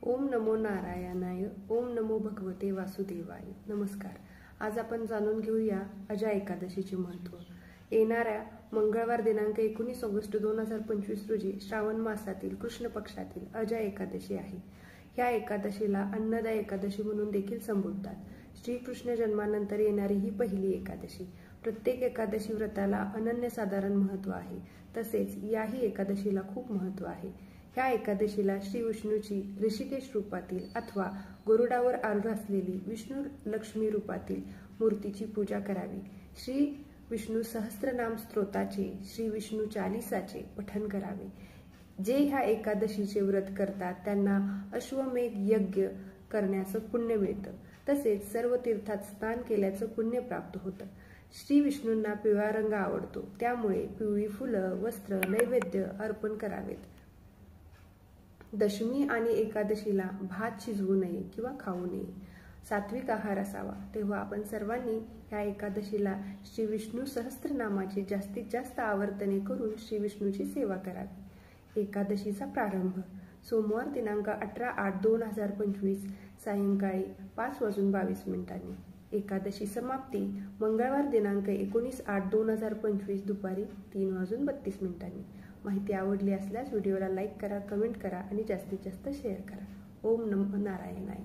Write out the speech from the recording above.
ओम नमो नारायणाय. ओम नमो भगवते वासुदेवाय. नमस्कार. आज आपण जाणून घेऊया अजा एकादशीचे महत्त्व. येणाऱ्या मंगळवार दिनांक 19 ऑगस्ट 2025 रोजी श्रावण मासातील कृष्ण पक्षातील अजा एकादशी आहे. ह्या एकादशीला अन्नदा एकादशी म्हणून देखील संबोधतात. श्रीकृष्ण जन्मानंतर येणारी ही पहिली एकादशी. प्रत्येक एकादशी व्रताला अनन्यसाधारण महत्त्व आहे. तसेच याही एकादशीला खूप महत्त्व आहे. ह्या एकादशीला श्री विष्णूची ऋषिकेश रूपातील अथवा गरुडावर आरूढ असलेली विष्णू लक्ष्मी रूपातील मूर्तीची पूजा करावी. श्री विष्णू सहस्त्रनाम स्तोत्राचे, श्री विष्णू चालीसाचे पठण करावे. जे ह्या एकादशीचे व्रत करतात त्यांना अश्वमेध यज्ञ करण्याचं पुण्य मिळतं. तसेच सर्व तीर्थात स्नान केल्याचं पुण्य प्राप्त होतं. श्री विष्णूंना पिवळा रंग आवडतो, त्यामुळे पिवळी फुलं, वस्त्र, नैवेद्य अर्पण करावेत. दशमी आणि एकादशीला भात शिजवू नये किंवा खाऊ नये. सात्विक आहार असावा. तेव्हा आपण सर्वांनी ह्या एकादशीला श्री विष्णू सहस्त्रनामाचे जास्तीत जास्त आवर्तने करून श्री विष्णूची सेवा करावी. एकादशीचा प्रारंभ सोमवार दिनांक 18/8/2025 सायंकाळी 5:22 एकादशी समाप्ती मंगळवार दिनांक 19/8/2025 दुपारी 3:32. माहिती आवडली असल्यास व्हिडिओला लाईक करा, कमेंट करा आणि जास्तीत जास्त शेअर करा. ओम नमो नारायणाय.